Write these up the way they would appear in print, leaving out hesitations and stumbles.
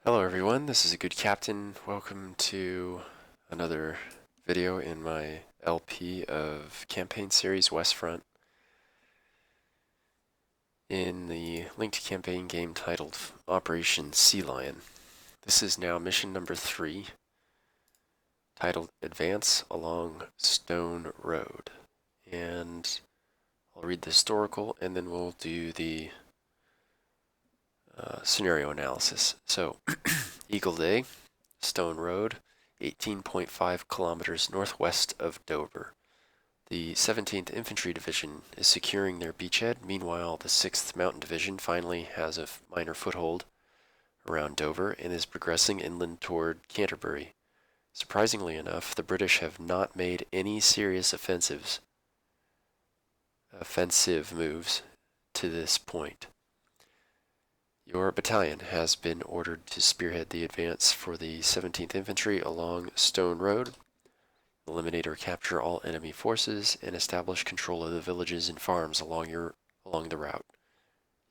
Hello everyone, this is a good captain. Welcome to another video in my LP of campaign series West Front in the linked campaign game titled Operation Sealion. This is now mission number 3, titled Advance Along Stone Road. And I'll read the historical and then we'll do the scenario analysis. So, Eagle Day, Stone Road, 18.5 kilometers northwest of Dover. The 17th Infantry Division is securing their beachhead. Meanwhile, the 6th Mountain Division finally has a minor foothold around Dover and is progressing inland toward Canterbury. Surprisingly enough, the British have not made any serious offensive moves to this point. Your battalion has been ordered to spearhead the advance for the 17th Infantry along Stone Road, eliminate or capture all enemy forces, and establish control of the villages and farms along the route.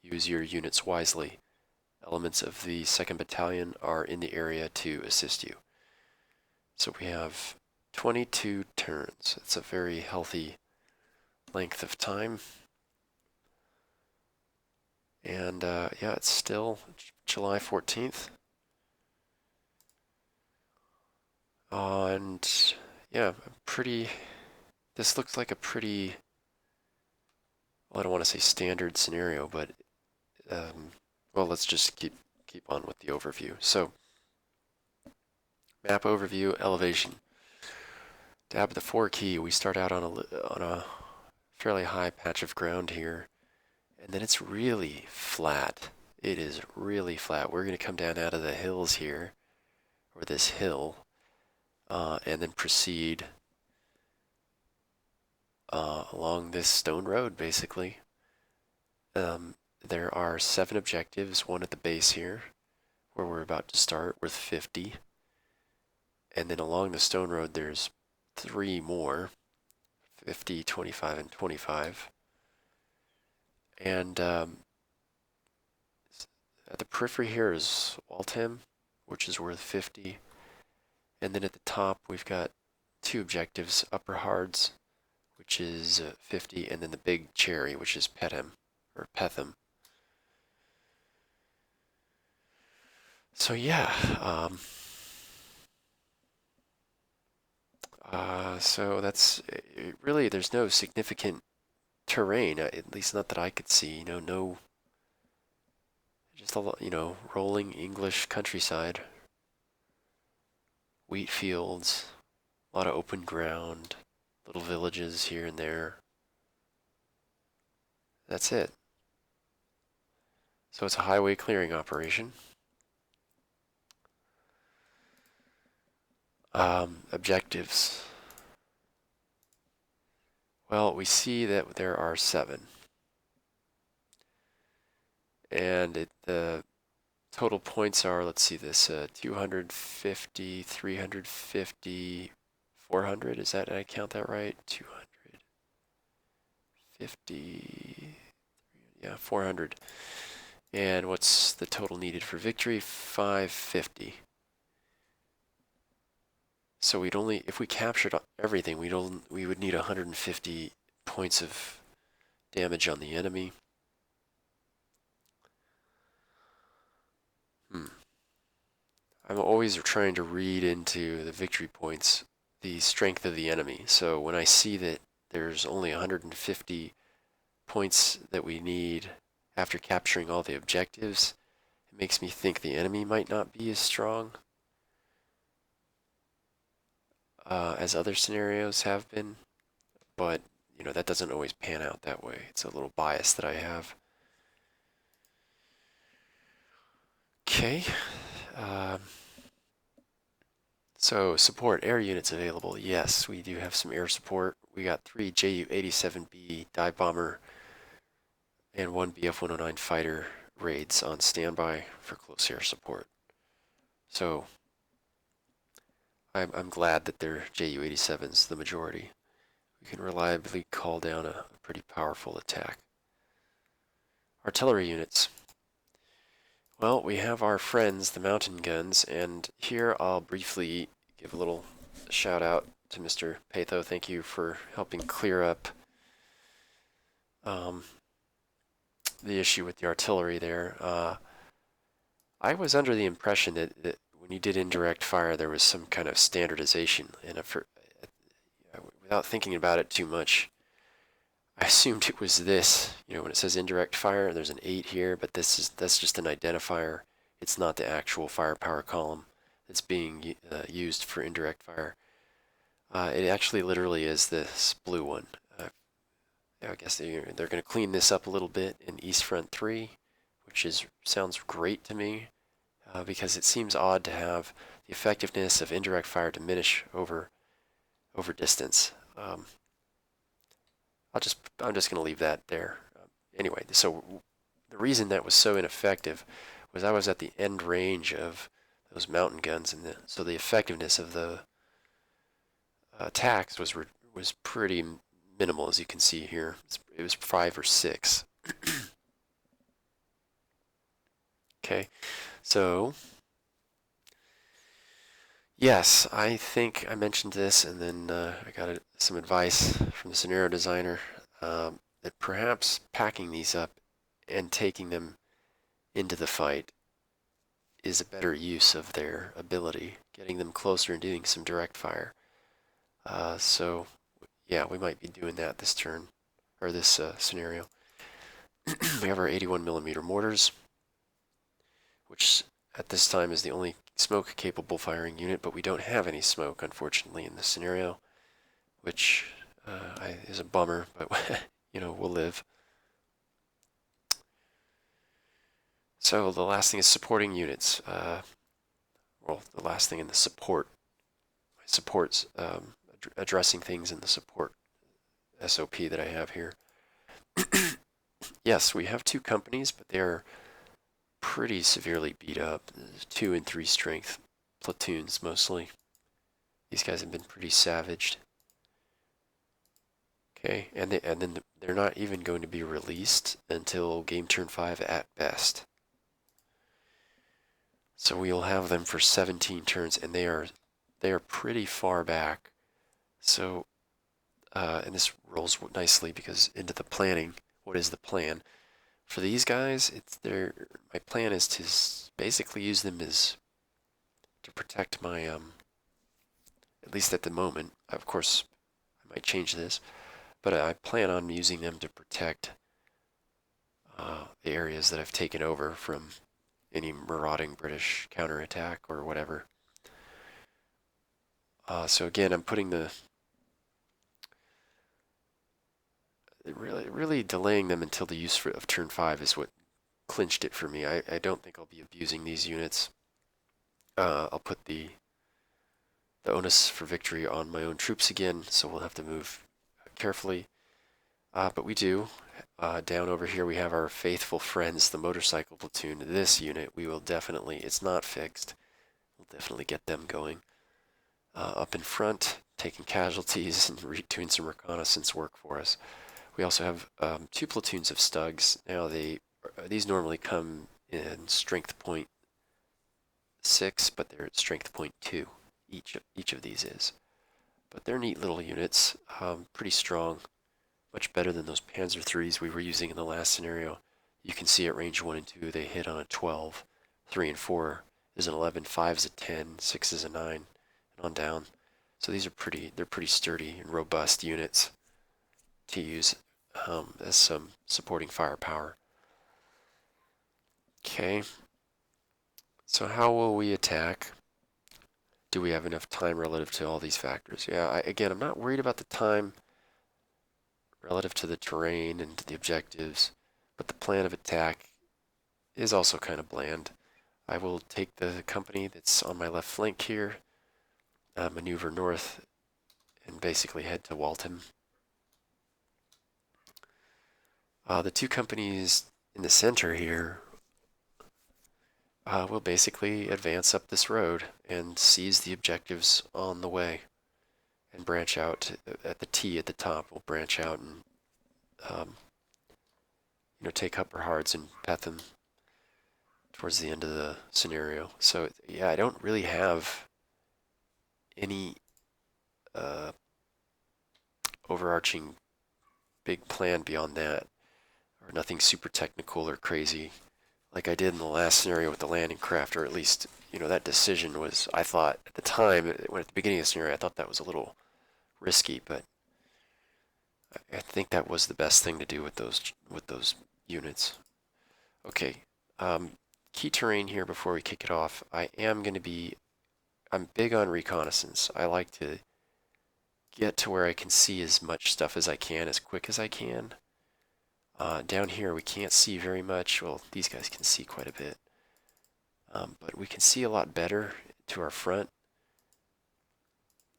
Use your units wisely. Elements of the 2nd Battalion are in the area to assist you. So we have 22 turns. It's a very healthy length of time. And yeah, it's still July 14th. And yeah, this looks like a pretty, well, I don't want to say standard scenario, but well, let's just keep on with the overview. So, map overview, elevation. Tab the 4 key. We start out on a fairly high patch of ground here, and then it's really flat. It is really flat. We're going to come down out of the hills here, or this hill, and then proceed along this stone road, basically. There are 7 objectives, one at the base here, where we're about to start, worth 50. And then along the stone road, there's 3 more, 50, 25, and 25. And at the periphery here is Waltham, which is worth 50. And then at the top, we've got 2 objectives, Upper Hards, which is 50, and then the Big Cherry, which is Petham. So yeah, so that's really, there's no significant terrain, at least not that I could see. No, just a lot, rolling English countryside, wheat fields, a lot of open ground, little villages here and there. That's it. So it's a highway clearing operation. Objectives. Well, we see that there are 7. And the total points are, let's see this, 250, 350, 400. Is that, did I count that right? 250, yeah, 400. And what's the total needed for victory? 550. So we'd only, if we captured everything, we would need 150 points of damage on the enemy. I'm always trying to read into the victory points the strength of the enemy. So when I see that there's only 150 points that we need after capturing all the objectives, it makes me think the enemy might not be as strong as other scenarios have been, but that doesn't always pan out that way. It's a little bias that I have. Okay. So support, air units available. Yes, we do have some air support. We got 3 Ju-87B dive bomber and 1 Bf-109 fighter raids on standby for close air support. So I'm glad that they're Ju-87s, the majority. We can reliably call down a pretty powerful attack. Artillery units. Well, we have our friends, the mountain guns, and here I'll briefly give a little shout out to Mr. Patho. Thank you for helping clear up um, the issue with the artillery there. I was under the impression that when you did indirect fire, there was some kind of standardization, and without thinking about it too much, I assumed it was this. You know, when it says indirect fire, there's an 8 here, but that's just an identifier. It's not the actual firepower column that's being used for indirect fire. It actually literally is this blue one. I guess they're going to clean this up a little bit in East Front 3, which sounds great to me because it seems odd to have the effectiveness of indirect fire diminish over distance. I'm just going to leave that there. Anyway, so the reason that was so ineffective was I was at the end range of those mountain guns, and so the effectiveness of the attacks was pretty minimal, as you can see here. It was 5 or 6. Okay, so yes, I think I mentioned this, and then I got some advice from the scenario designer that perhaps packing these up and taking them into the fight is a better use of their ability, getting them closer and doing some direct fire. So yeah, we might be doing that this turn, or this scenario. We have our 81 millimeter mortars, which at this time is the only smoke capable firing unit, but we don't have any smoke, unfortunately, in this scenario, which is a bummer, but you know, we'll live. So the last thing is supporting units. Well, the last thing in the supports, addressing things in the support SOP that I have here. Yes, we have 2 companies, but they're pretty severely beat up. 2 and 3 strength platoons mostly. These guys have been pretty savaged. Okay, and then they're not even going to be released until game turn 5 at best. So we'll have them for 17 turns, and they are pretty far back. So and this rolls nicely because into the planning. What is the plan for these guys? My plan is to basically use them as to protect my at least at the moment. Of course, I might change this, but I plan on using them to protect the areas that I've taken over from any marauding British counterattack or whatever. So again, I'm putting really delaying them until the use of turn 5 is what clinched it for me. I don't think I'll be abusing these units. I'll put the onus for victory on my own troops again, so we'll have to move carefully. But we do. Down over here we have our faithful friends, the motorcycle platoon. This unit, we will definitely, it's not fixed. We'll definitely get them going. Up in front, taking casualties and doing some reconnaissance work for us. We also have 2 platoons of Stugs. Now these normally come in strength point 6, but they're at strength point 2. Each of these is. But they're neat little units, pretty strong. Much better than those Panzer IIIs we were using in the last scenario. You can see at range 1 and 2 they hit on a 12, 3 and 4 is an 11, 5 is a 10, 6 is a 9, and on down. So these are they're pretty sturdy and robust units to use as some supporting firepower. Okay, so how will we attack? Do we have enough time relative to all these factors? Yeah, again, I'm not worried about the time relative to the terrain and to the objectives, but the plan of attack is also kind of bland. I will take the company that's on my left flank here, maneuver north, and basically head to Waltham. The 2 companies in the center here will basically advance up this road and seize the objectives on the way and branch out at the T at the top. We'll branch out and take Upper Hards and Petham towards the end of the scenario. So yeah, I don't really have any overarching big plan beyond that, or nothing super technical or crazy like I did in the last scenario with the landing craft, or at least, that decision was, I thought at the time, when at the beginning of the scenario, I thought that was a little risky, but I think that was the best thing to do with those units. Okay, key terrain here before we kick it off. I'm big on reconnaissance. I like to get to where I can see as much stuff as I can, as quick as I can. Down here, we can't see very much. Well, these guys can see quite a bit. But we can see a lot better to our front.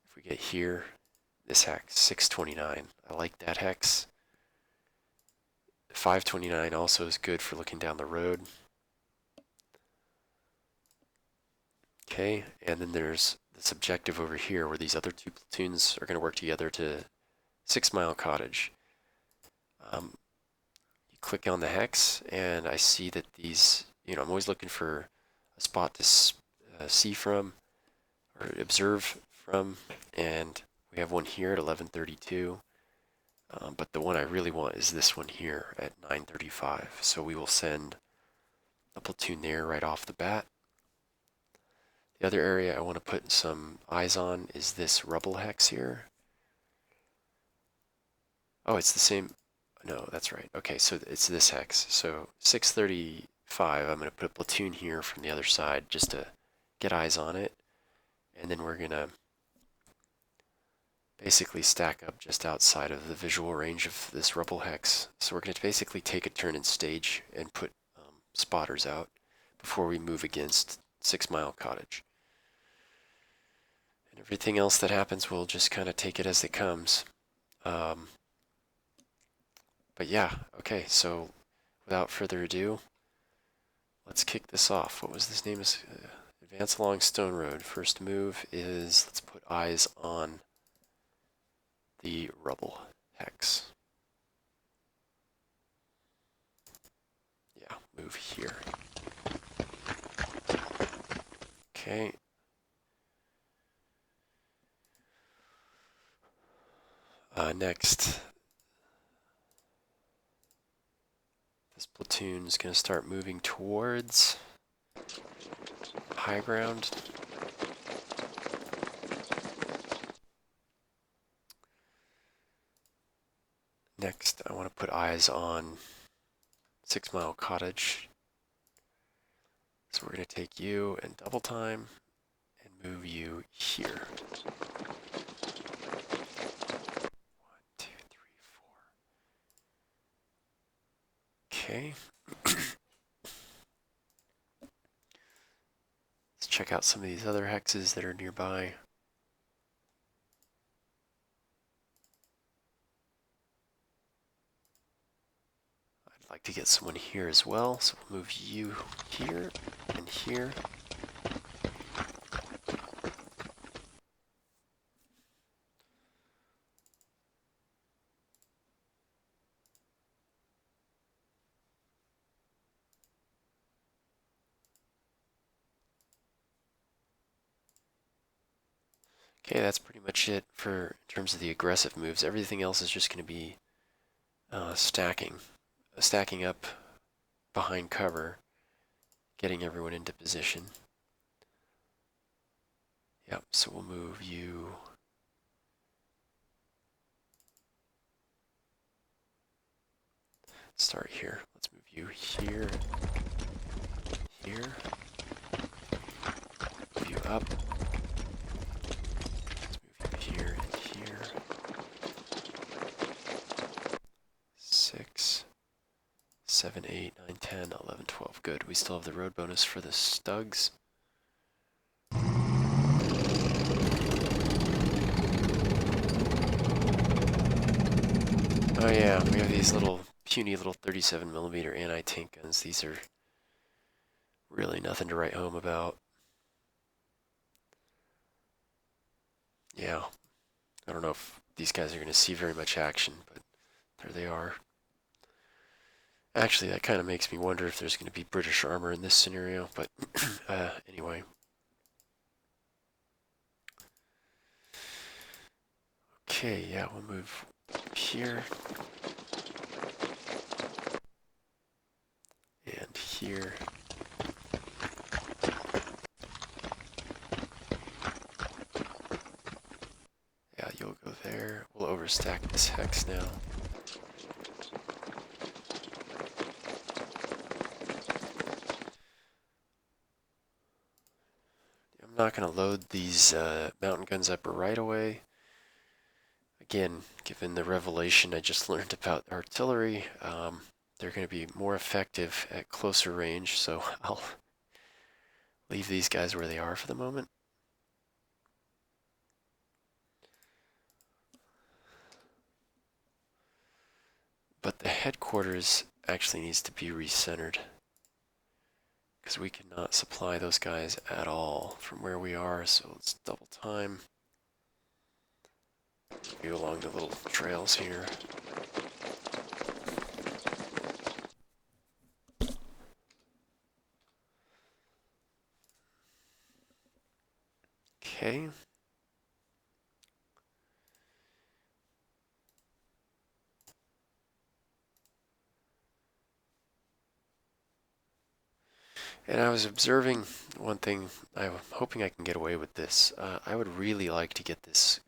If we get here, this hex, 629. I like that hex. 529 also is good for looking down the road. Okay, and then there's this objective over here where these other two platoons are going to work together to 6 Mile Cottage. You click on the hex, and I see that these, I'm always looking for a spot to see from, or observe from, and we have one here at 1132. But the one I really want is this one here at 935. So we will send a platoon there right off the bat. The other area I want to put some eyes on is this rubble hex here. Oh, it's the same. No, that's right. Okay, so it's this hex. So 635, I'm going to put a platoon here from the other side just to get eyes on it. And then we're going to basically stack up just outside of the visual range of this rubble hex. So we're going to basically take a turn in stage and put spotters out before we move against 6 Mile Cottage. And everything else that happens, we'll just kind of take it as it comes. But yeah, okay, so without further ado, let's kick this off. What was this name? Advance along Stone Road. First move is, let's put eyes on the rubble hex. Yeah, move here. Okay. Next, this platoon is going to start moving towards high ground. Next, I want to put eyes on 6 Mile Cottage. So we're going to take you and double time and move you here. 1, 2, 3, 4. Okay. Let's check out some of these other hexes that are nearby. I'd like to get someone here as well, so we'll move you here and here. Okay, that's pretty much it for in terms of the aggressive moves. Everything else is just going to be stacking up behind cover, getting everyone into position. Yep, so we'll move you. Start here. Let's move you here, here. Move you up. Let's move you here and here. 6, 7, 8, 9, 10, 11, 12. Good. We still have the road bonus for the Stugs. Oh yeah, we have these puny little 37mm anti-tank guns. These are really nothing to write home about. Yeah, I don't know if these guys are going to see very much action, but there they are. Actually, that kind of makes me wonder if there's going to be British armor in this scenario, but anyway. Okay, yeah, we'll move here. And here. Yeah, you'll go there. We'll overstack this hex now. I'm not going to load these mountain guns up right away. Again, given the revelation I just learned about artillery, they're going to be more effective at closer range, so I'll leave these guys where they are for the moment. But the headquarters actually needs to be recentered, because we cannot supply those guys at all from where we are, so let's double time. Go along the little trails here. Okay. And I was observing one thing. I'm hoping I can get away with this. I would really like to get this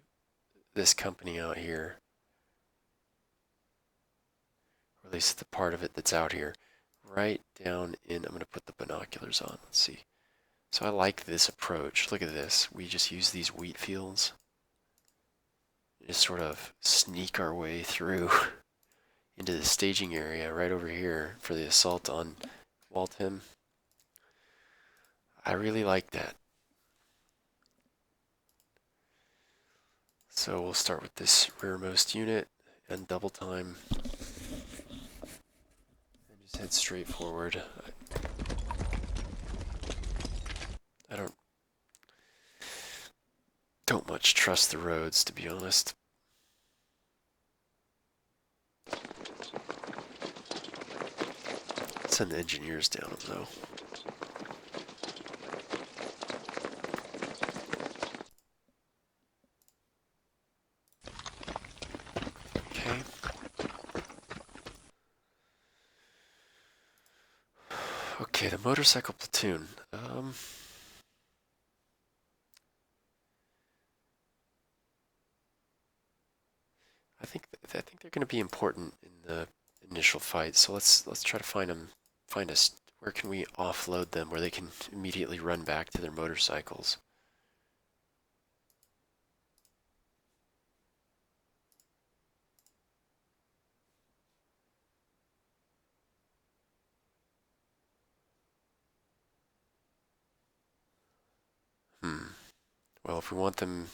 company out here, or at least the part of it that's out here, right down in. I'm going to put the binoculars on. Let's see. So I like this approach. Look at this. We just use these wheat fields. Just sort of sneak our way through into the staging area right over here for the assault on Waltham. I really like that. So we'll start with this rearmost unit and double time. And just head straight forward. I don't much trust the roads, to be honest. Send the engineers down them, though. Okay. Okay, the motorcycle platoon. I think they're going to be important in the initial fight. So let's try to find them. Find us. Where can we offload them where they can immediately run back to their motorcycles? Well, if we want them,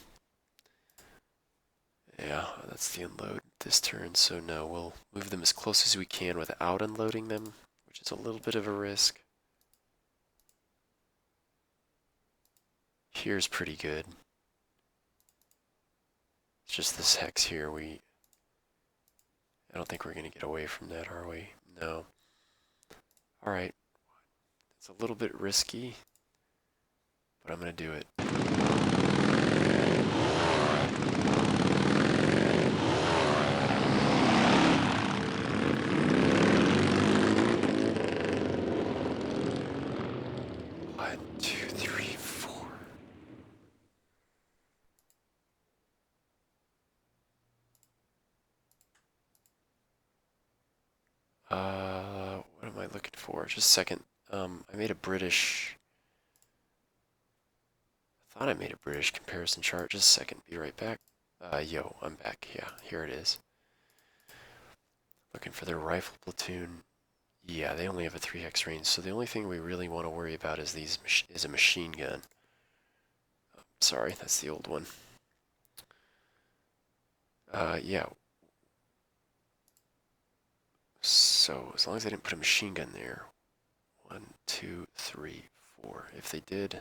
yeah, that's the unload this turn. So no, we'll move them as close as we can without unloading them, which is a little bit of a risk. Here's pretty good. It's just this hex here. I don't think we're going to get away from that, are we? No. All right. It's a little bit risky, but I'm going to do it. One, two, three, four. What am I looking for? Just a second. I made a British. I thought I made a British comparison chart. Just a second. Be right back. Yo, I'm back. Yeah, here it is. Looking for their rifle platoon. Yeah, they only have a 3x range, so the only thing we really want to worry about is a machine gun. Oh, sorry, that's the old one. Yeah. So as long as I didn't put a machine gun there. 1, 2, 3, 4. If they did.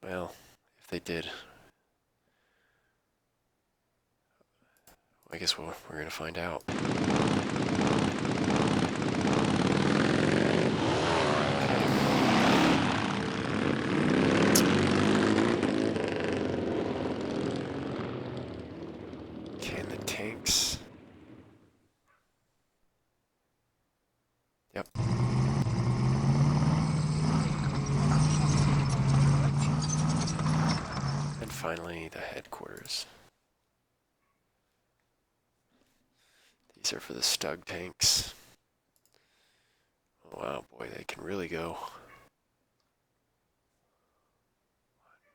Well, if they did. I guess we're going to find out. Okay, and the tanks. Yep. And finally, the headquarters. These are for the Stug tanks. Oh, wow, boy, they can really go. 1,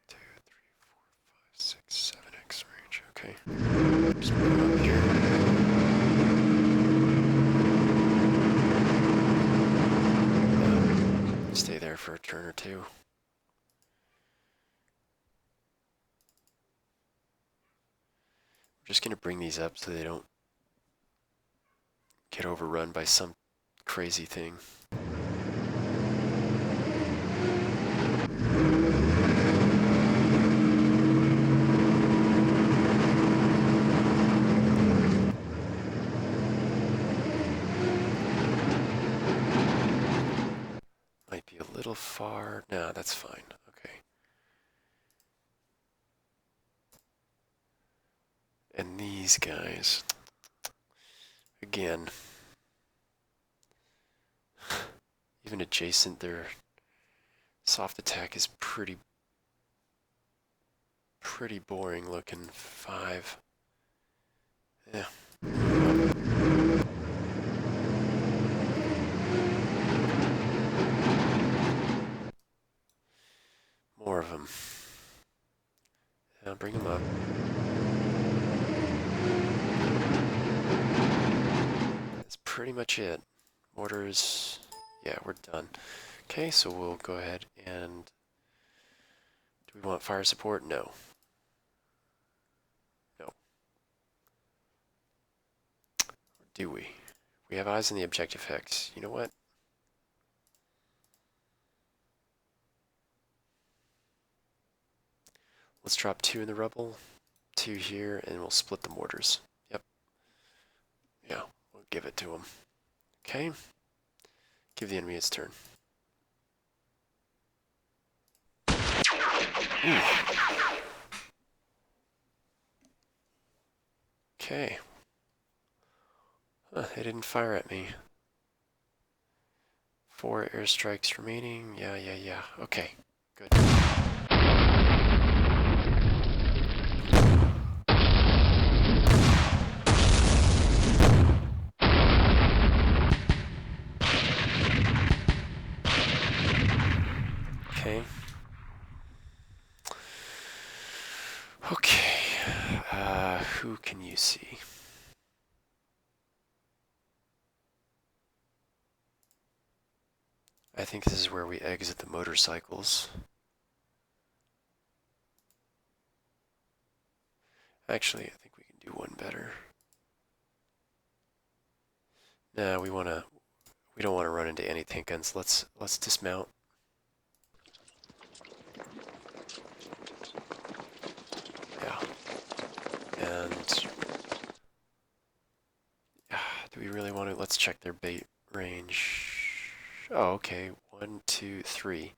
2, 3, 4, 5, 6, 7x range. Okay. Just put them up here. Stay there for a turn or two. I'm just going to bring these up so they don't get overrun by some crazy thing. Might be a little far. No, that's fine. Okay. And these guys, again, even adjacent, their soft attack is pretty boring looking. 5. Yeah. More of them. Now bring them up. That's pretty much it. Mortars, yeah, we're done. Okay, so we'll go ahead and... Do we want fire support? No. No. Or do we? We have eyes on the objective hex. You know what? Let's drop 2 in the rubble, 2 here, and we'll split the mortars. Yep. Yeah, we'll give it to them. Okay. Give the enemy its turn. Ooh. Okay. Huh, they didn't fire at me. 4 airstrikes remaining. Yeah. Okay, good. Okay. Okay. Who can you see? I think this is where we exit the motorcycles. Actually, I think we can do one better. Nah, we don't want to run into anti-tank guns. Let's dismount. Yeah. And do we really want to? Let's check their bait range. Oh, okay. 1, 2, 3.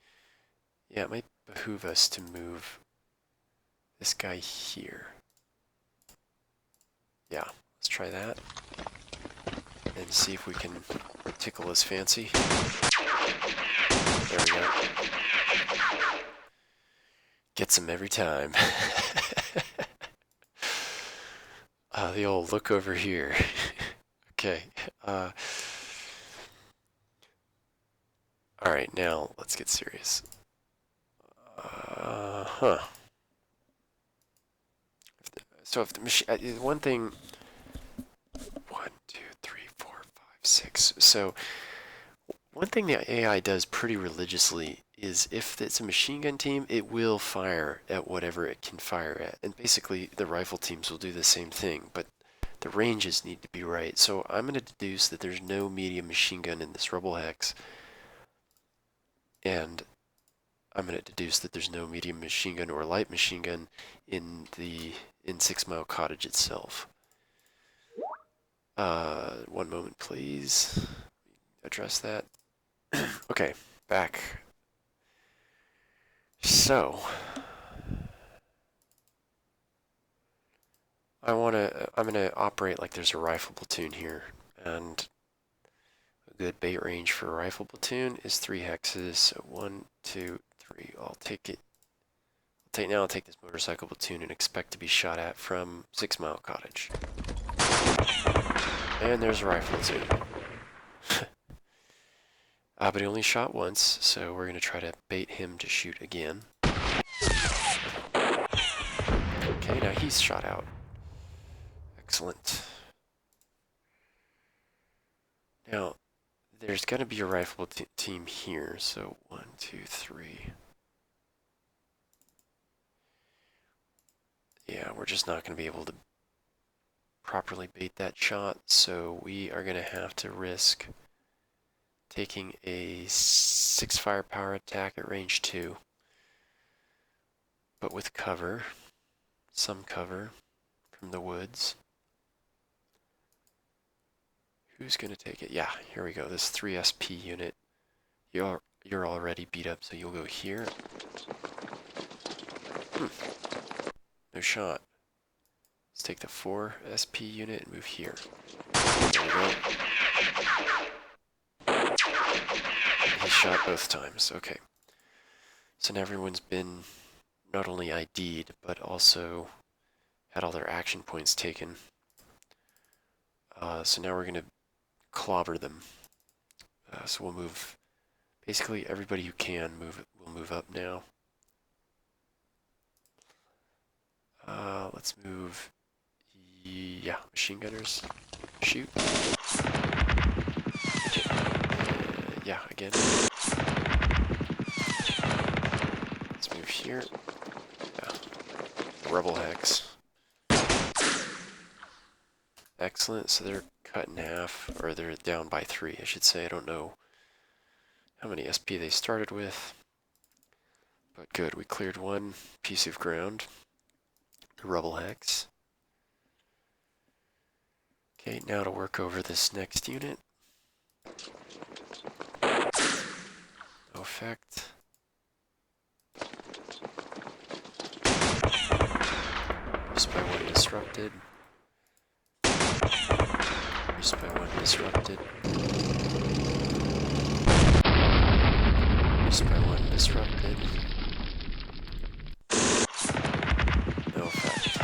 Yeah, it might behoove us to move this guy here. Yeah, let's try that. And see if we can tickle his fancy. There we go. Gets him every time. The old look over here. Okay. Alright, now let's get serious. So if the machine, one thing, 1, 2, 3, 4, 5, 6. So one thing the AI does pretty religiously is if it's a machine gun team, it will fire at whatever it can fire at. And basically the rifle teams will do the same thing, but the ranges need to be right. So I'm going to deduce that there's no medium machine gun in this rubble hex. And I'm going to deduce that there's no medium machine gun or light machine gun in 6 Mile Cottage itself. One moment, please. Address that. Okay, back. So, I'm gonna operate like there's a rifle platoon here, and a good bait range for a rifle platoon is 3 hexes. So 1, 2, 3. I'll take it. I'll take this motorcycle platoon and expect to be shot at from 6 Mile Cottage. And there's a rifle platoon. But he only shot once, so we're gonna try to bait him to shoot again. Okay, now he's shot out. Excellent. Now, there's gonna be a rifle team here, so 1, 2, 3. Yeah, we're just not gonna be able to properly bait that shot, so we are gonna have to risk taking a 6 firepower attack at range 2, but with cover, some cover from the woods. Who's gonna take it? Yeah, here we go. This 3 SP unit. You're already beat up, so you'll go here. No shot. Let's take the 4 SP unit and move here. There we go. He shot both times. Okay. So now everyone's been not only ID'd, but also had all their action points taken. So now we're going to clobber them. So we'll move, basically everybody who can will move up now. Let's move, yeah, machine gunners, shoot. Okay. Yeah, again. Let's move here. Yeah. Rebel hex. Excellent, so they're cut in half, or they're down by 3, I should say. I don't know how many SP they started with, but good, we cleared 1 piece of ground. The rebel hex. Okay, now to work over this next unit. No effect. Just by 1 disrupted. Just by 1 disrupted. Just by 1 disrupted. No effect.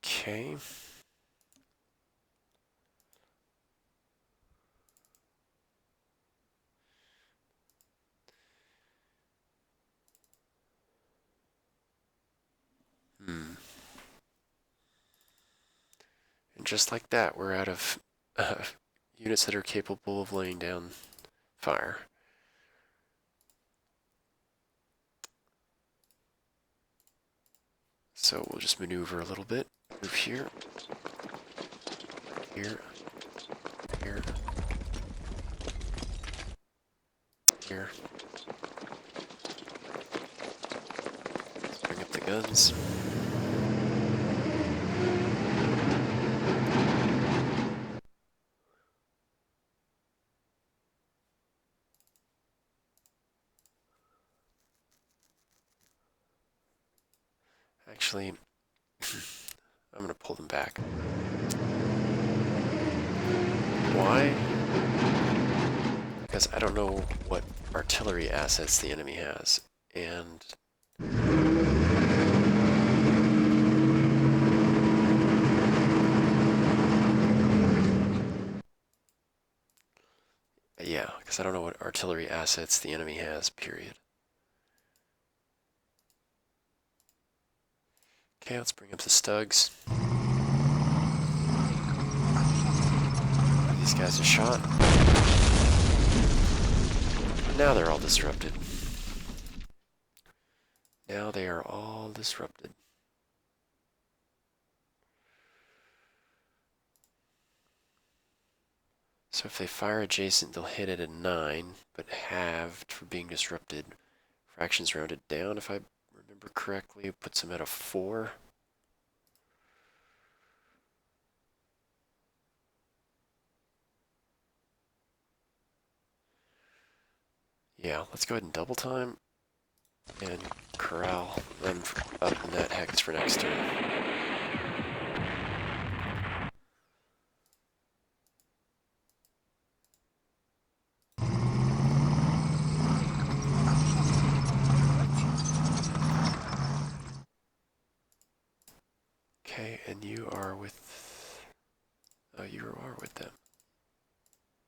Okay. And just like that, we're out of units that are capable of laying down fire. So we'll just maneuver a little bit. Move here. Here. Here. Here. Let's bring up the guns. Actually, I'm going to pull them back. Why? Because I don't know what artillery assets the enemy has, and yeah, because I don't know what artillery assets the enemy has, period. Okay, let's bring up the Stugs. These guys are shot. Now they're all disrupted. Now they are all disrupted. So if they fire adjacent, they'll hit at a 9, but halved for being disrupted. Fractions rounded down, if I remember correctly, it puts them at a 4. Yeah, let's go ahead and double time and corral them up in that hex for next turn. Okay, and you are with... Oh, you are with them.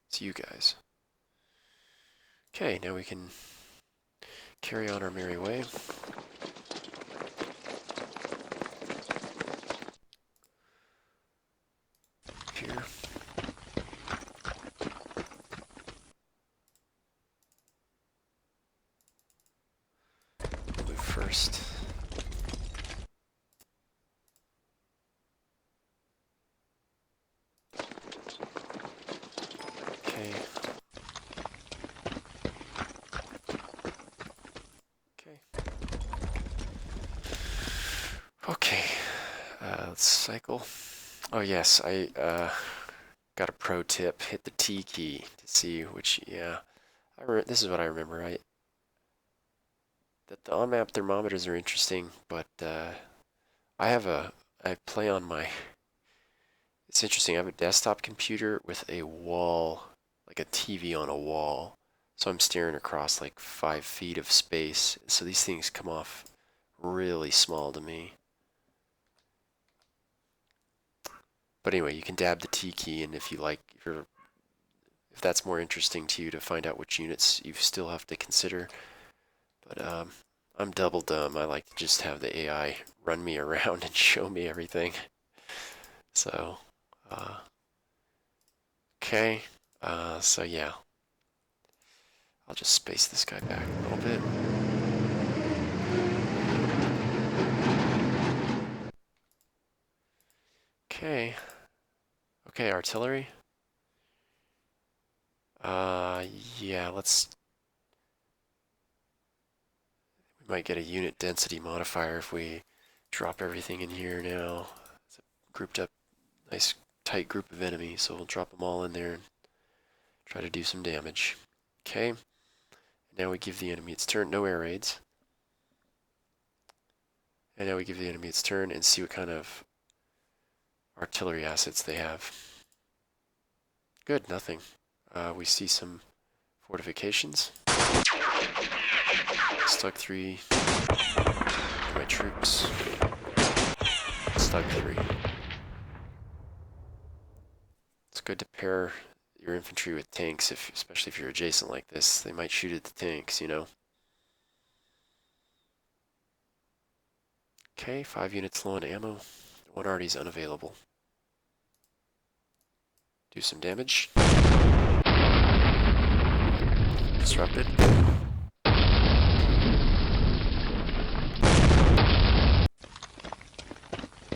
It's you guys. Okay, now we can carry on our merry way. Here. Move first. Okay. Okay. Okay. Let's cycle. Oh yes, I got a pro tip. Hit the T key to see which. Yeah, this is what I remember. That the on-map thermometers are interesting, but I play on my. It's interesting. I have a desktop computer with a wall, like a TV on a wall. So I'm staring across like 5 feet of space. So these things come off really small to me. But anyway, you can dab the T key, and if you like, if that's more interesting to you to find out which units you still have to consider. But I'm double dumb. I like to just have the AI run me around and show me everything. So, okay. So yeah, I'll just space this guy back a little bit. Okay. Okay, artillery. Yeah, we might get a unit density modifier if we drop everything in here now. It's a grouped up, nice tight group of enemies, so we'll drop them all in there and try to do some damage. Okay. Now we give the enemy its turn. No air raids. And now we give the enemy its turn and see what kind of artillery assets they have. Good, nothing. We see some fortifications. Stug 3. My troops. Stug 3. It's good to pair your infantry with tanks, especially if you're adjacent like this. They might shoot at the tanks, you know. Okay, 5 units low on ammo. One arty's unavailable. Do some damage. Disrupted.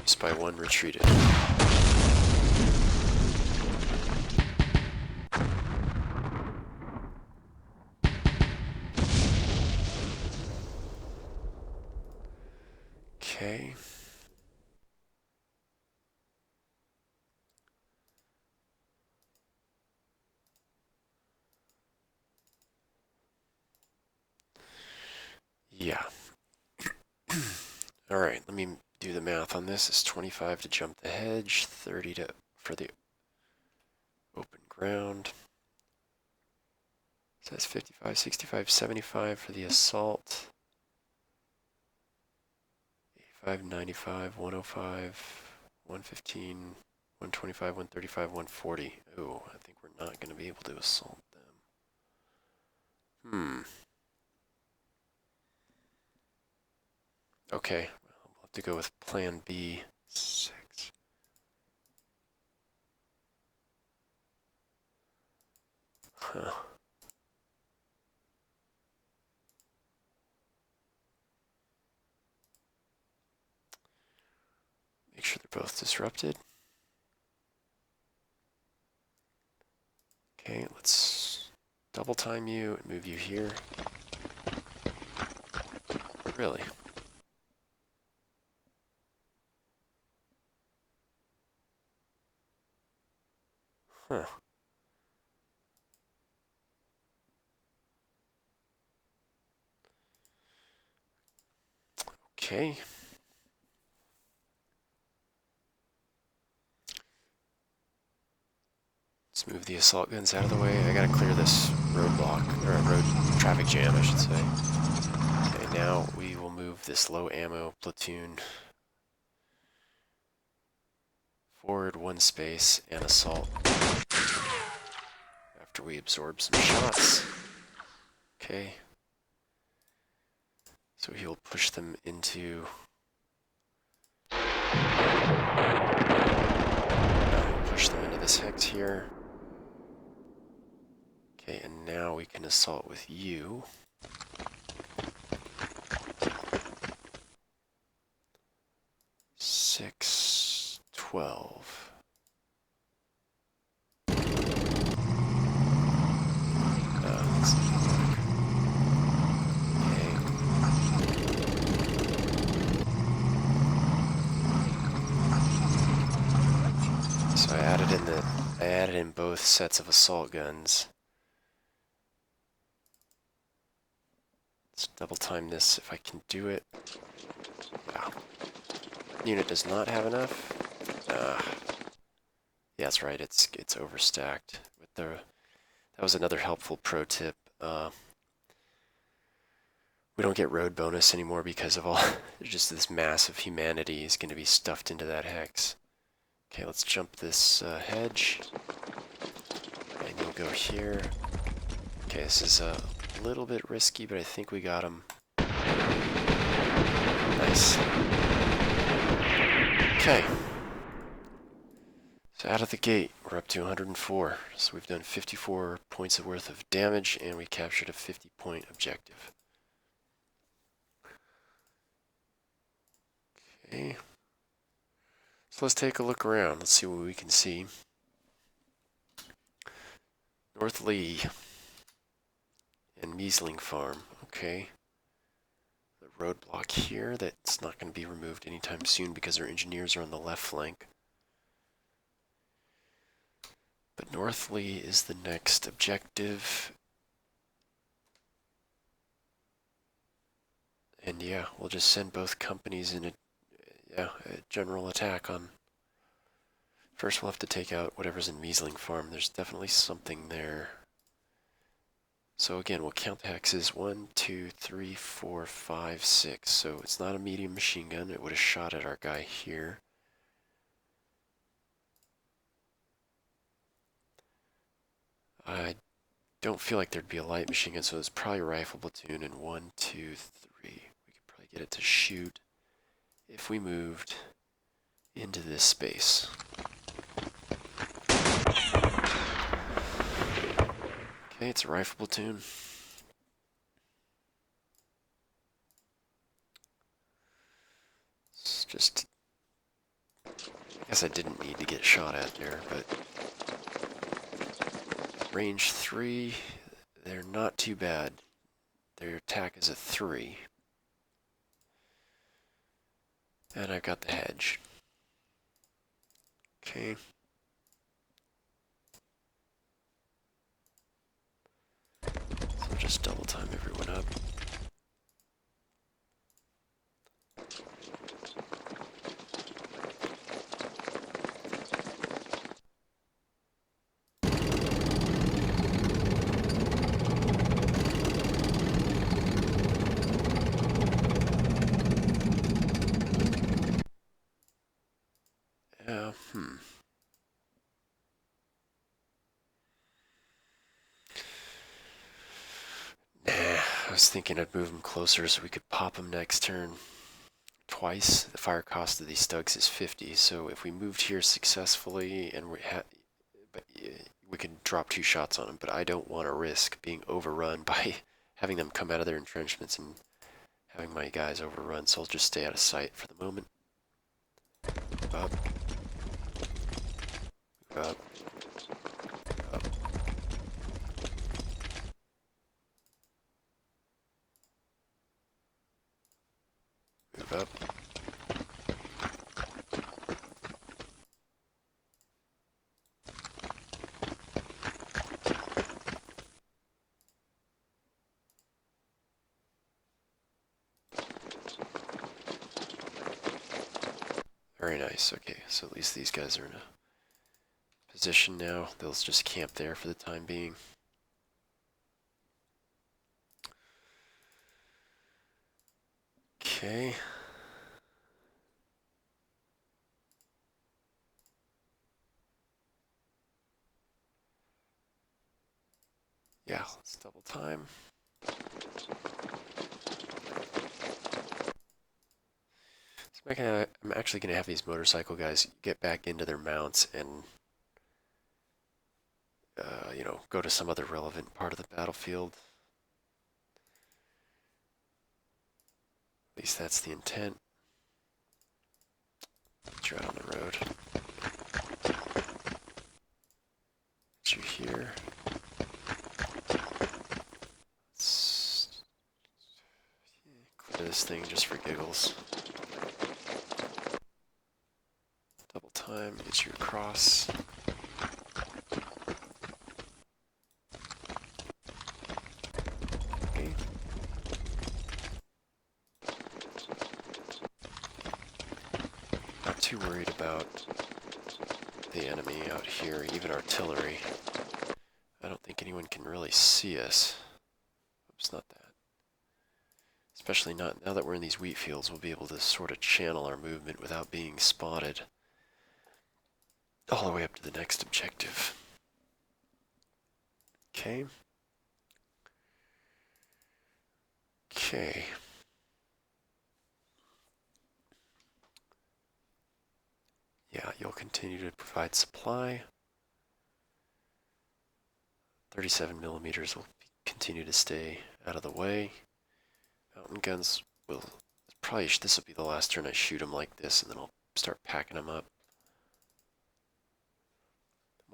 Spy 1 retreated. Okay. Yeah. All right, let me do the math on this. It's 25 to jump the hedge, 30 for the open ground. So that's 55, 65, 75 for the assault. 85, 95, 105, 115, 125, 135, 140. Ooh, I think we're not going to be able to assault them. Okay, we'll have to go with plan B. 6. Huh. Make sure they're both disrupted. Okay, let's double time you and move you here. Really? Huh. Okay. Let's move the assault guns out of the way. I gotta clear this roadblock, or road traffic jam, I should say. Okay, now we will move this low ammo platoon forward one space and assault after we absorb some shots. Okay. So he'll push them into... push them into this hex here. Okay, and now we can assault with you. Six, 12. Let's see. Okay. So I added in both sets of assault guns. Let's double time this if I can do it. Yeah. Unit does not have enough. Yeah, that's right. It's overstacked. With the that was another helpful pro tip. We don't get road bonus anymore because of all just this mass of humanity is going to be stuffed into that hex. Okay, let's jump this hedge, and you'll go here. Okay, this is a little bit risky, but I think we got him. Nice. Okay. So out of the gate, we're up to 104. So we've done 54 points worth of damage, and we captured a 50-point objective. Okay. So let's take a look around. Let's see what we can see. North Lee and Measling Farm. Okay. The roadblock here that's not going to be removed anytime soon because our engineers are on the left flank. But North Lee is the next objective. And yeah, we'll just send both companies in a general attack on... First we'll have to take out whatever's in Measling Farm. There's definitely something there. So again, we'll count the hexes. 1, 2, 3, 4, 5, 6. So it's not a medium machine gun. It would have shot at our guy here. I don't feel like there'd be a light machine gun, so it's probably a rifle platoon. And 1, 2, 3. We could probably get it to shoot if we moved into this space. Okay, it's a rifle platoon. It's just... I guess I didn't need to get shot at there, but... Range 3, they're not too bad. Their attack is a 3. And I've got the hedge. Okay. So just double time everyone up. I was thinking I'd move them closer so we could pop them next turn twice. The fire cost of these stugs is 50, so if we moved here successfully and we could drop 2 shots on them, but I don't want to risk being overrun by having them come out of their entrenchments and having my guys overrun, so I'll just stay out of sight for the moment. Up. Up. Up. Move up. Very nice. Okay, so at least these guys are in a position now. They'll just camp there for the time being. Okay. Yeah, let's double time. So I'm actually going to have these motorcycle guys get back into their mounts and, you know, go to some other relevant part of the battlefield. At least that's the intent. Get you out on the road. Get you here. Let's clear this thing just for giggles. Double time, get you across. Okay. Not too worried about the enemy out here, even artillery. I don't think anyone can really see us. Oops, not that. Especially not now that we're in these wheat fields, we'll be able to sort of channel our movement without being spotted all the way up to the next objective. Okay. Okay. Yeah, you'll continue to provide supply. 37 millimeters will continue to stay out of the way. Mountain guns will probably, this will be the last turn I shoot them like this, and then I'll start packing them up.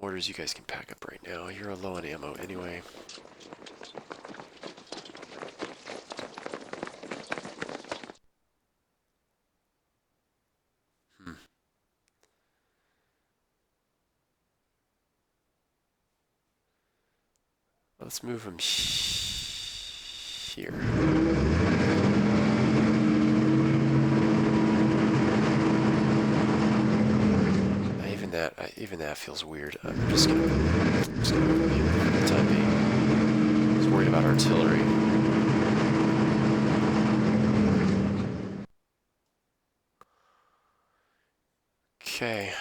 Mortars, you guys can pack up right now. You're low on ammo anyway. Let's move them here. Even that feels weird. I'm just gonna move it for the time being. I was worried about artillery. Okay.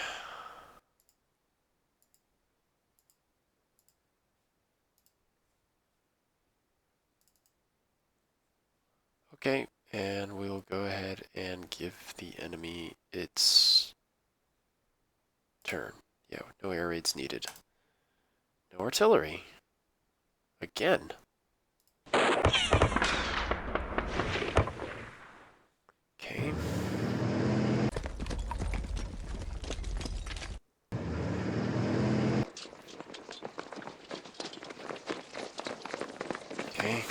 Okay, and we'll go ahead and give the enemy its turn. Yeah, no air raids needed. No artillery. Again. Okay. Okay.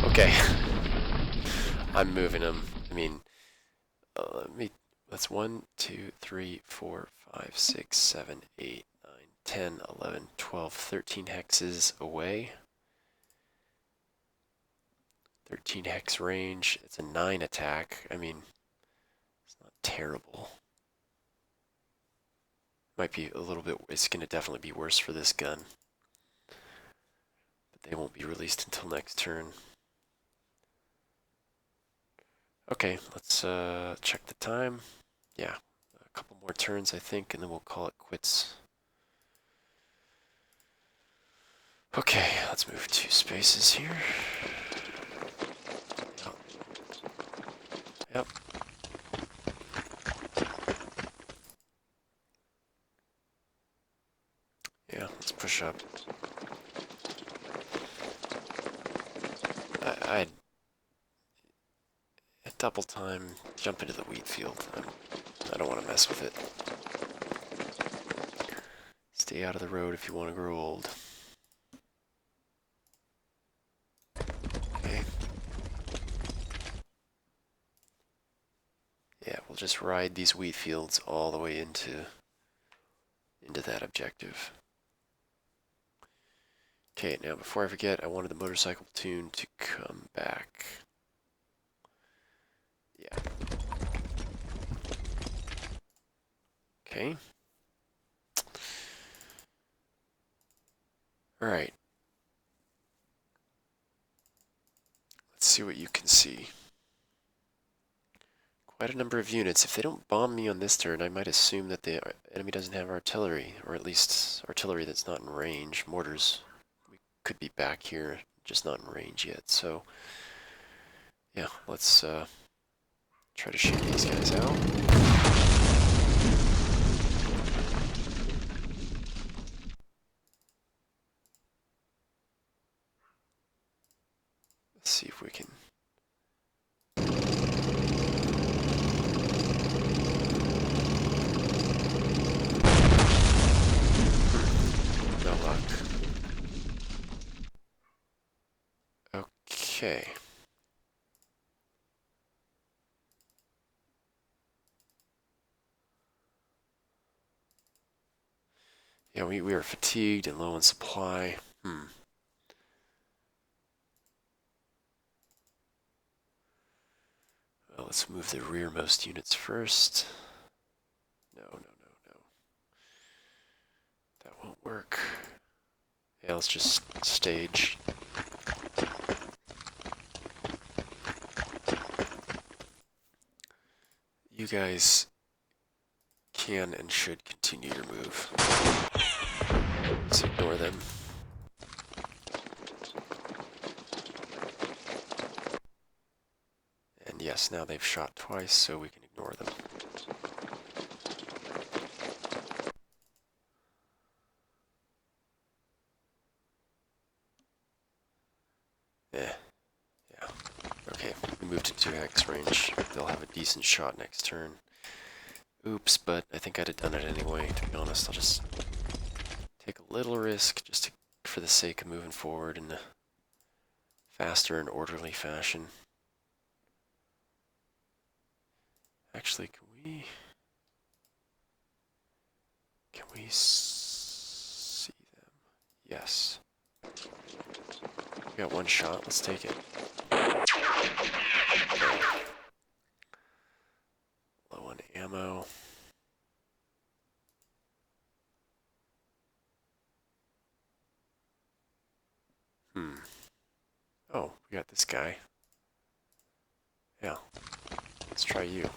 Okay. I'm moving them. I mean, that's 1, 2, 3, 4, 5, 6, 7, 8, 9, 10, 11, 12, 13 hexes away. 13 hex range. It's a 9 attack. I mean, it's not terrible. Might be a little bit, it's going to definitely be worse for this gun. But they won't be released until next turn. Okay, let's check the time. Yeah, a couple more turns, I think, and then we'll call it quits. Okay, let's move 2 spaces here. Yep. Yeah, let's push up. I'd at double time, jump into the wheat field. I don't want to mess with it. Stay out of the road if you want to grow old. Okay. Yeah, we'll just ride these wheat fields all the way into that objective. Okay, now before I forget, I wanted the motorcycle platoon to come back. Yeah. Okay. Alright. Let's see what you can see. Quite a number of units. If they don't bomb me on this turn, I might assume that the enemy doesn't have artillery, or at least artillery that's not in range. Mortars, we could be back here, just not in range yet. So, yeah, let's try to shoot these guys out. Let's see if we can. No luck. Okay. Yeah, we are fatigued and low on supply. Well, let's move the rearmost units first. No. That won't work. Yeah, let's just stage. You guys can and should continue your move. Let's ignore them. And yes, now they've shot twice, so we can ignore them. Yeah. Okay, we moved to 2x range. They'll have a decent shot next turn. Oops, but I think I'd have done it anyway, to be honest. I'll just take a little risk just for the sake of moving forward in a faster and orderly fashion. Actually, can we see them? Yes. We got one shot, let's take it. Low on ammo. Oh, we got this guy. Yeah. Let's try you.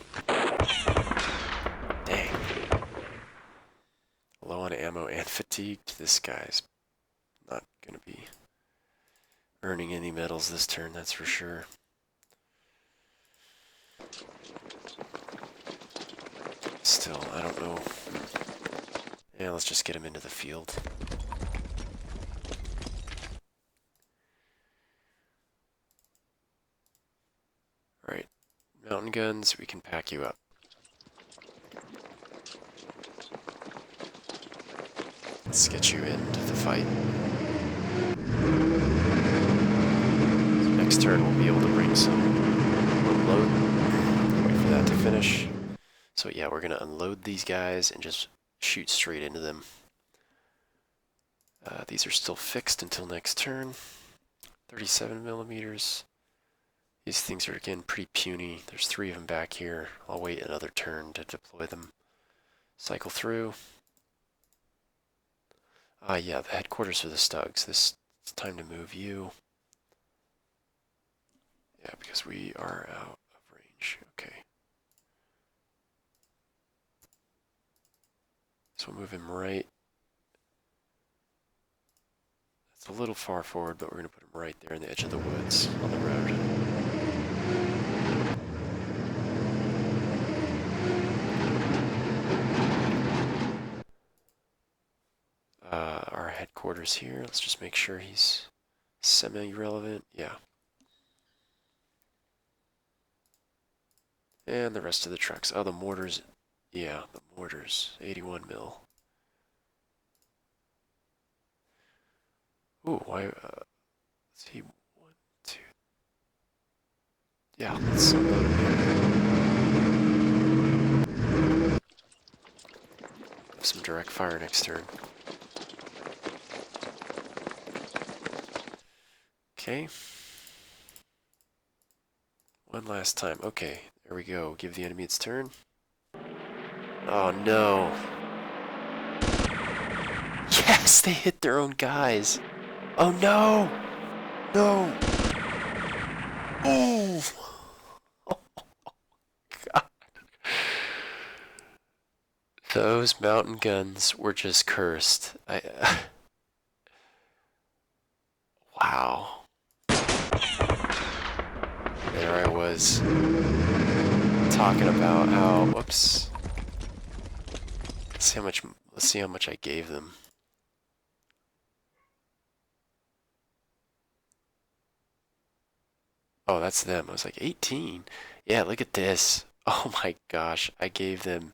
Dang. Low on ammo and fatigued. This guy's not gonna be earning any medals this turn, that's for sure. Still, I don't know. Yeah, let's just get him into the field. Alright, mountain guns, we can pack you up. Let's get you into the fight. So next turn we'll be able to bring some unload. Wait for that to finish. So yeah, we're gonna unload these guys and just shoot straight into them. These are still fixed until next turn. 37 millimeters. These things are again pretty puny. There's 3 of them back here. I'll wait another turn to deploy them. Cycle through. Yeah, the headquarters for the Stugs. It's time to move you. Yeah, because we are out of range. Okay. So we'll move him right. It's a little far forward, but we're going to put him right there in the edge of the woods on the road. Our headquarters here. Let's just make sure he's semi-relevant. Yeah. And the rest of the trucks. Oh, the mortars. Yeah, the mortars. 81 mil. Ooh, why? Let's see. 1, 2. Yeah, let's unload him here. direct fire next turn. Okay. One last time. Okay, there we go. Give the enemy its turn. Oh no. Yes, they hit their own guys. Oh no! No! Oh! Oh God. Those mountain guns were just cursed. Wow. There I was talking about how, whoops. Let's see how much I gave them. Oh, that's them. I was like, 18? Yeah, look at this. Oh my gosh. I gave them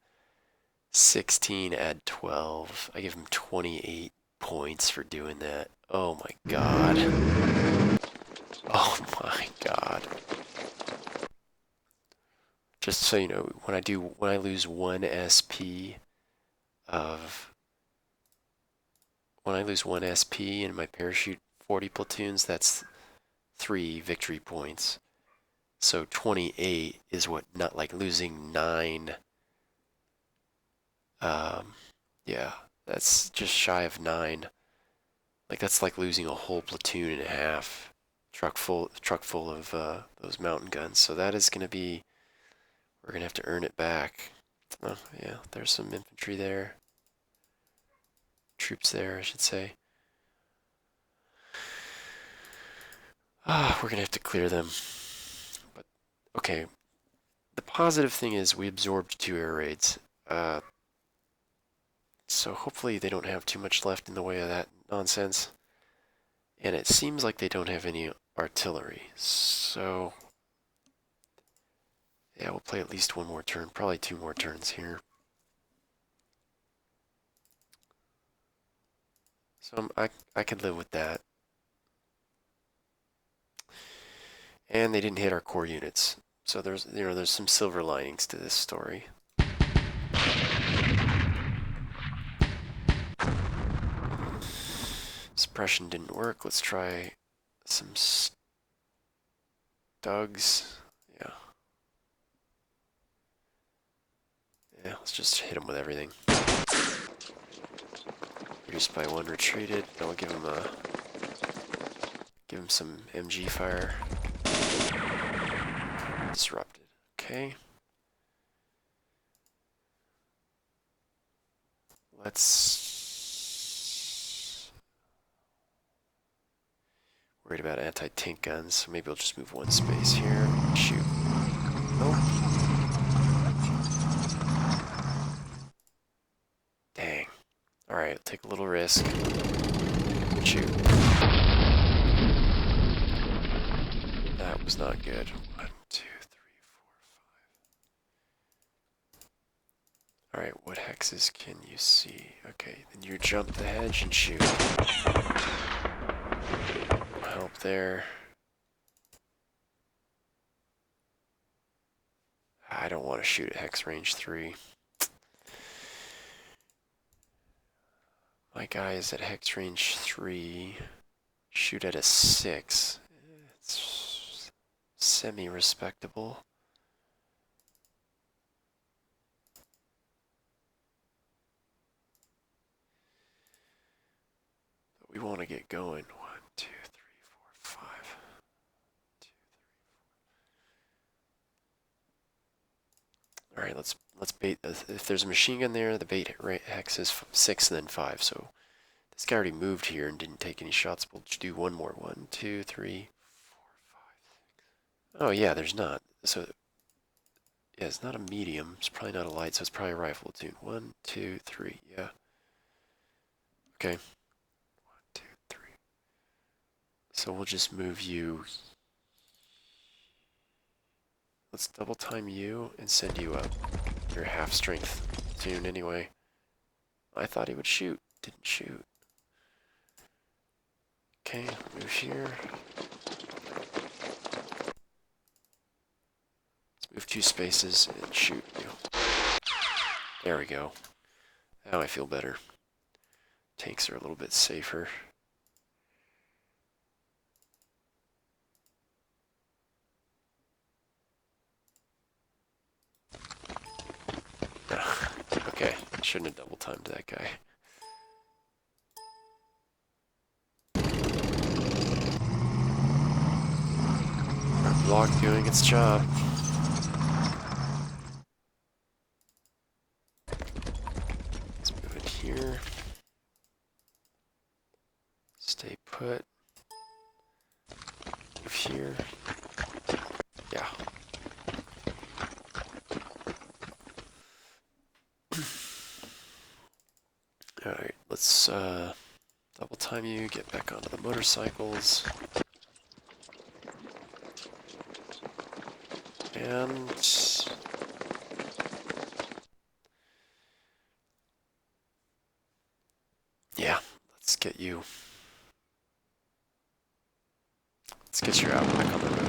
16 add 12. I gave them 28 points for doing that. Oh my god. Oh my god. Just so you know, when I lose 1 SP of when I lose 1 SP in my parachute 40 platoons, that's 3 victory points. So 28 is what, not like losing 9. Yeah, that's just shy of 9. Like that's like losing a whole platoon and a half. Truck full of those mountain guns. So that is gonna be, we're gonna have to earn it back. Oh yeah, there's some infantry there. Troops there, I should say. We're gonna have to clear them. But okay, the positive thing is we absorbed 2 air raids. So hopefully they don't have too much left in the way of that nonsense. And it seems like they don't have any artillery. So yeah, we'll play at least 1 more turn, probably 2 more turns here. So I could live with that. And they didn't hit our core units. So there's some silver linings to this story. Suppression didn't work. Let's try some Stugs. Yeah. Yeah, let's just hit them with everything. Reduced by 1, retreated. Now we'll give him some MG fire. Disrupted. Okay. Let's... Worried about anti-tank guns, so maybe I'll just move 1 space here. Shoot. Nope. Dang. Alright, take a little risk. Shoot. That was not good. 1, 2, 3, 4, 5. Alright, what hexes can you see? Okay, then you jump the hedge and shoot. Help there. I don't want to shoot at hex range 3. My guy is at hex range 3. Shoot at a 6. It's semi-respectable. But we want to get going. 1, 2, 3, 4, 5. 2, 3, 4. All right, let's bait. If there's a machine gun there, the bait hex is 6 and then 5. So this guy already moved here and didn't take any shots. We'll just do 1 more. 1, 2, 3, 4, 5, 6. Oh yeah, there's not. So yeah, it's not a medium. It's probably not a light. So it's probably a rifle platoon. 1, 2, 3. Yeah. Okay. 1, 2, 3. So we'll just move you. Let's double time you and send you up. You're half strength platoon anyway. I thought he would shoot. Didn't shoot. Okay, move here. Let's move 2 spaces and shoot you. There we go. Now I feel better. Tanks are a little bit safer. Okay, shouldn't have double timed that guy. Block doing its job. Let's move it here. Stay put. Move here. Yeah. Alright, let's double time you, get back onto the motorcycles. And yeah, let's get you out back on the road.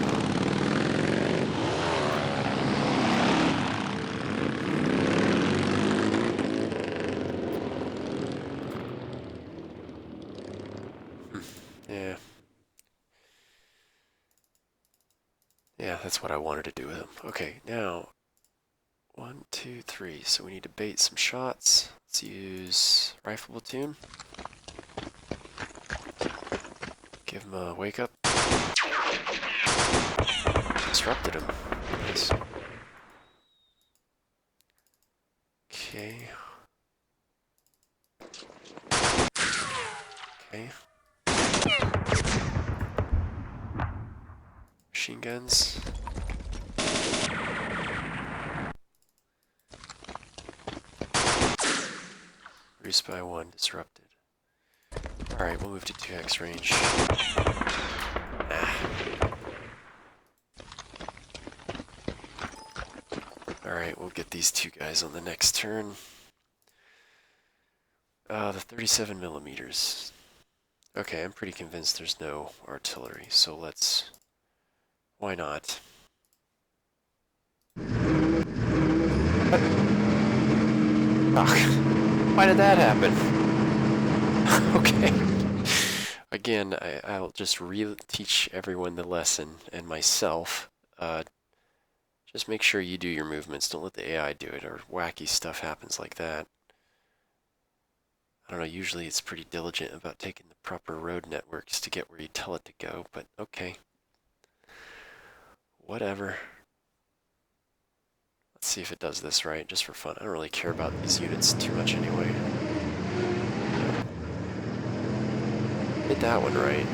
Yeah. Yeah, that's what I wanted to do with him. Okay, now 1, 2, 3. So we need to bait some shots. Let's use rifle platoon. Give him a wake up. Disrupted him. Nice. Okay. Okay. Machine guns. Reduced by 1, disrupted. Alright, we'll move to 2x range. Alright, we'll get these two guys on the next turn. The 37 millimeters. Okay, I'm pretty convinced there's no artillery, so let's... Why not? Oh, why did that happen? Okay. Again, I'll just teach everyone the lesson, and myself. Just make sure you do your movements. Don't let the AI do it, or wacky stuff happens like that. I don't know, usually it's pretty diligent about taking the proper road networks to get where you tell it to go, but okay. Whatever. Let's see if it does this right, just for fun. I don't really care about these units too much anyway. Did that one right.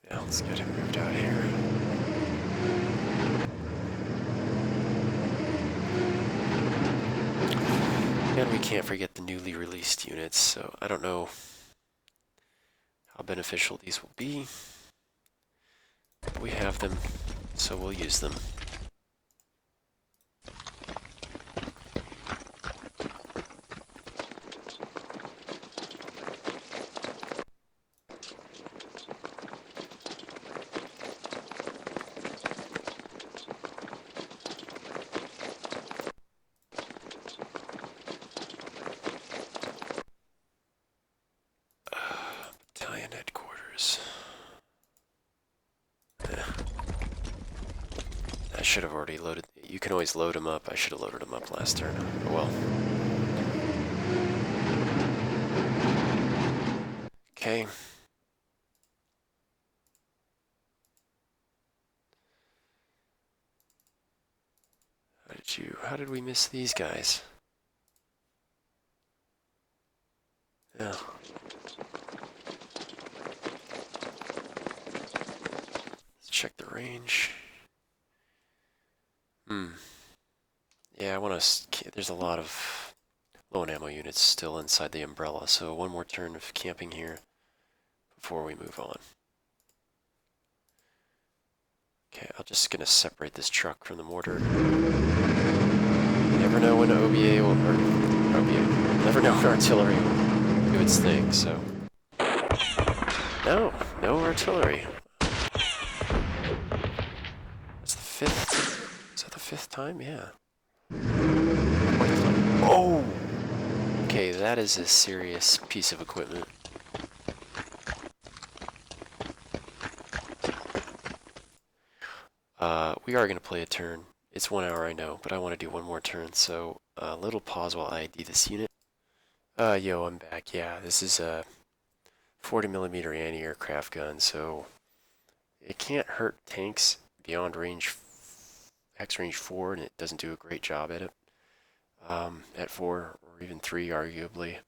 Yeah, let's get him moved out here. And we can't forget the newly released units, so I don't know how beneficial these will be. But we have them, so we'll use them. Battalion headquarters. I should have already loaded. You can always load them up. I should have loaded them up last turn. Oh well. Okay. How did we miss these guys? Yeah. Let's check the range. Yeah, I want to... There's a lot of low ammo units still inside the umbrella, so one more turn of camping here before we move on. Okay, I'm just going to separate this truck from the mortar. never know when OBA will, or OBA, never know when artillery will do its thing, so. No, no artillery. That's the fifth, is that the fifth time? Yeah. Oh! Okay, that is a serious piece of equipment. We are going to play a turn. It's 1 hour, I know, but I want to do one more turn, so a little pause while I ID this unit. Yo, I'm back. Yeah, this is a 40mm anti-aircraft gun, so it can't hurt tanks beyond range X range 4, and it doesn't do a great job at it. At 4 or even 3, arguably.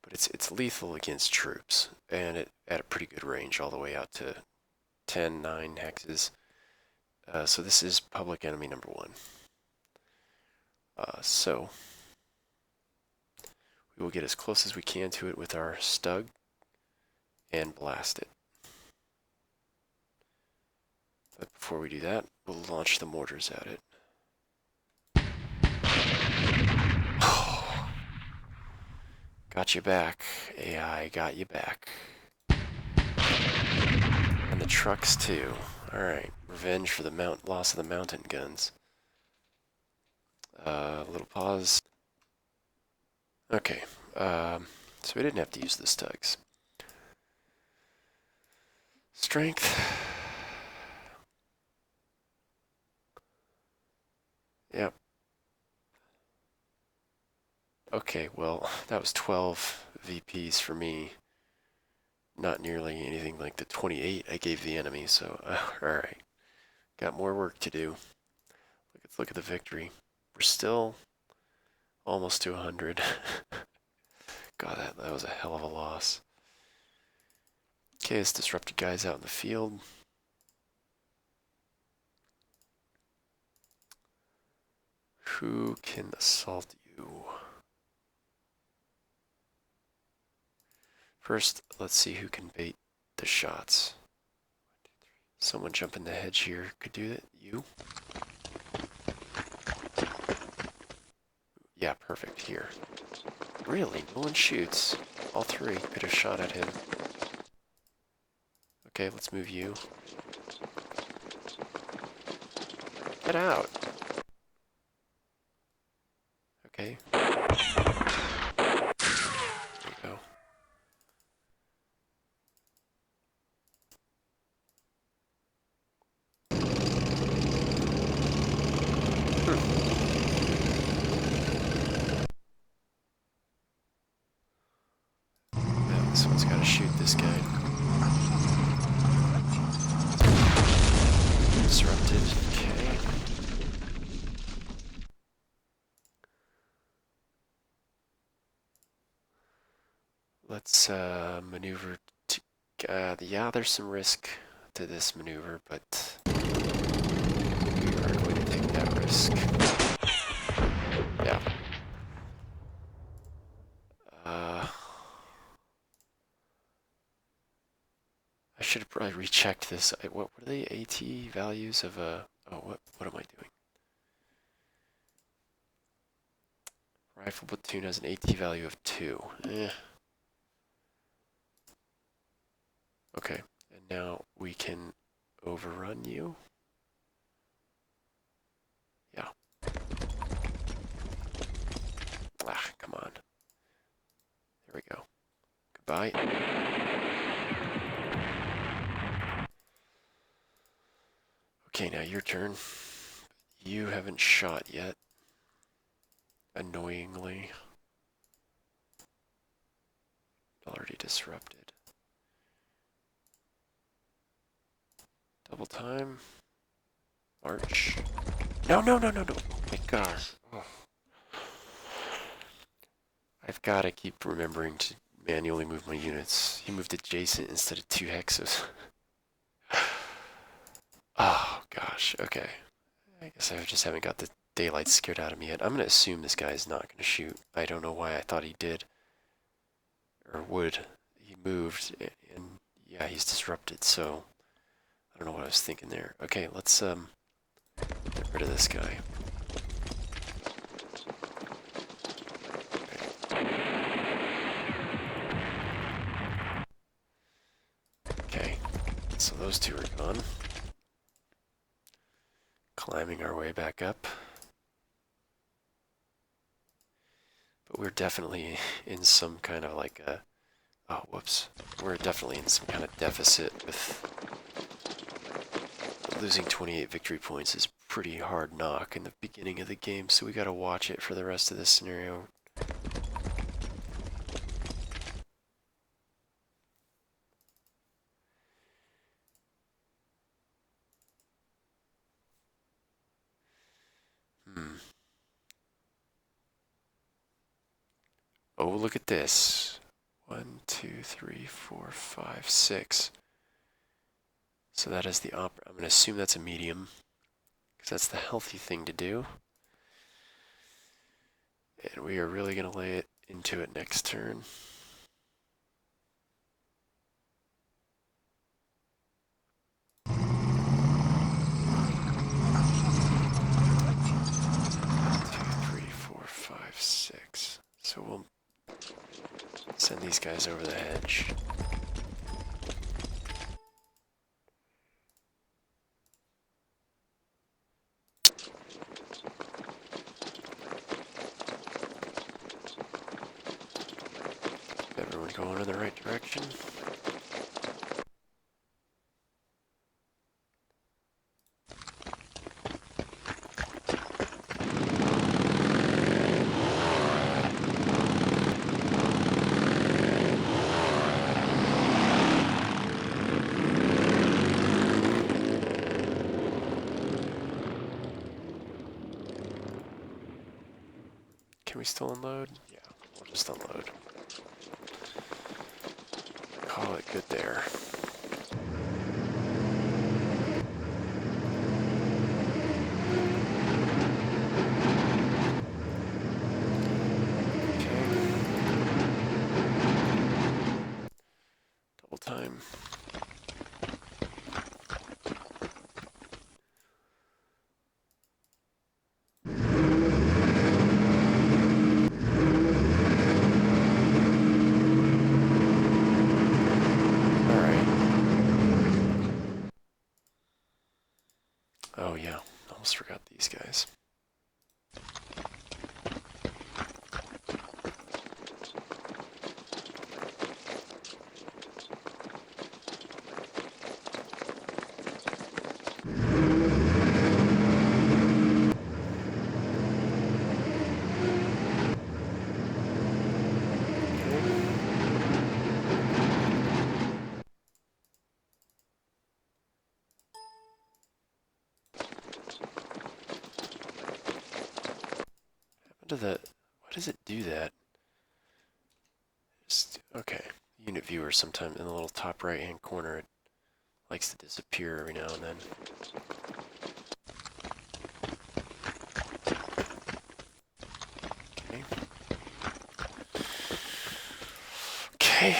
But it's lethal against troops, and at a pretty good range, all the way out to 10, 9 hexes. So this is public enemy number 1. So we will get as close as we can to it with our Stug and blast it. But before we do that, we'll launch the mortars at it. Got you back. AI got you back. And the trucks too. Alright, revenge for the loss of the mountain guns. Little pause. Okay, so we didn't have to use the Stugs. Strength. Yep. Okay, well, that was 12 VPs for me. Not nearly anything like the 28 I gave the enemy, so, alright. Got more work to do. Let's look at the victory. We're still almost to 100. God, that was a hell of a loss. Okay, it's disrupted guys out in the field. Who can assault you? First, let's see who can bait the shots. Someone jumping the hedge here could do it. You? Yeah, perfect. Here. Really? No one shoots. All 3 could have shot at him. Okay, let's move you. Get out! Okay. There you go. Yeah, someone's got to shoot this guy. Disrupted. Okay. Let's maneuver to... yeah, there's some risk to this maneuver, but we are going to take that risk. Yeah. I should have probably rechecked this. What were the AT values of a... oh, what am I doing? Rifle platoon has an AT value of 2. Okay, and now we can overrun you. Yeah. Ah, come on. There we go. Goodbye. Okay, now your turn. You haven't shot yet. Annoyingly. Already disrupted. Double time. March. No, no, no, no, no. Oh my gosh. Oh. I've got to keep remembering to manually move my units. He moved adjacent instead of 2 hexes. Oh, gosh. Okay. I guess I just haven't got the daylight scared out of me yet. I'm going to assume this guy's not going to shoot. I don't know why I thought he did. Or would. He moved, and yeah, he's disrupted, so I don't know what I was thinking there. Okay, let's get rid of this guy. So those two are gone. Climbing our way back up. But we're definitely in some kind of like a... Oh, whoops. We're definitely in some kind of deficit with... Losing 28 victory points is pretty hard knock in the beginning of the game, so we gotta watch it for the rest of this scenario. Oh, look at this. 1, 2, 3, 4, 5, 6. So that is the I'm going to assume that's a medium, because that's the healthy thing to do. And we are really going to lay it into it next turn. So we'll send these guys over the hedge. Everyone going in the right direction. Can we still unload? Yeah, we'll just unload. Call it good there. Double time. Oh yeah, almost forgot these guys. Why does it do that? Okay, unit viewer sometimes in the little top right hand corner it likes to disappear every now and then. Okay,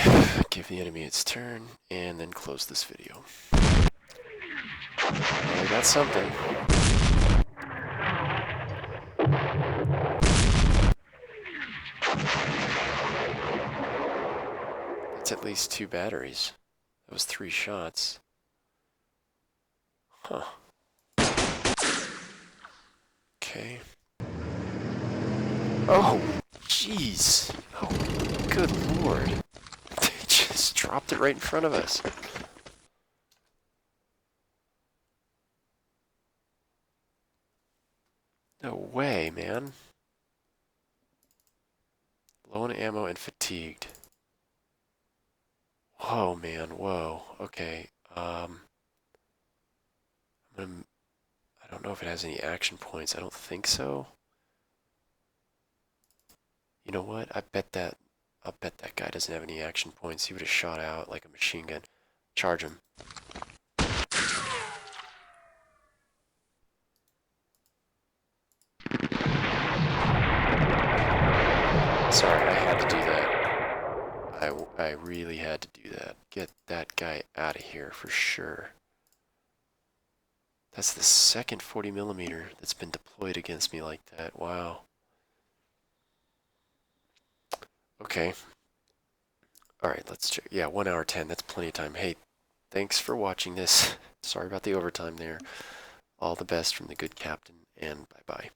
give the enemy its turn and then close this video. Well, we got something. That's at least 2 batteries. That was 3 shots. Huh. Okay. Oh, jeez. Oh, good lord. They just dropped it right in front of us. No way, man. Low on ammo and fatigued. Whoa, man, whoa. Okay, I don't know if it has any action points. I don't think so. You know what? I'll bet that guy doesn't have any action points. He would have shot out like a machine gun. Charge him. Sorry, I had to do that. I really had to do that. Get that guy out of here for sure. That's the second 40mm that's been deployed against me like that. Wow. Okay. Alright, let's check. Yeah, 1 hour 10. That's plenty of time. Hey, thanks for watching this. Sorry about the overtime there. All the best from the good captain, and bye-bye.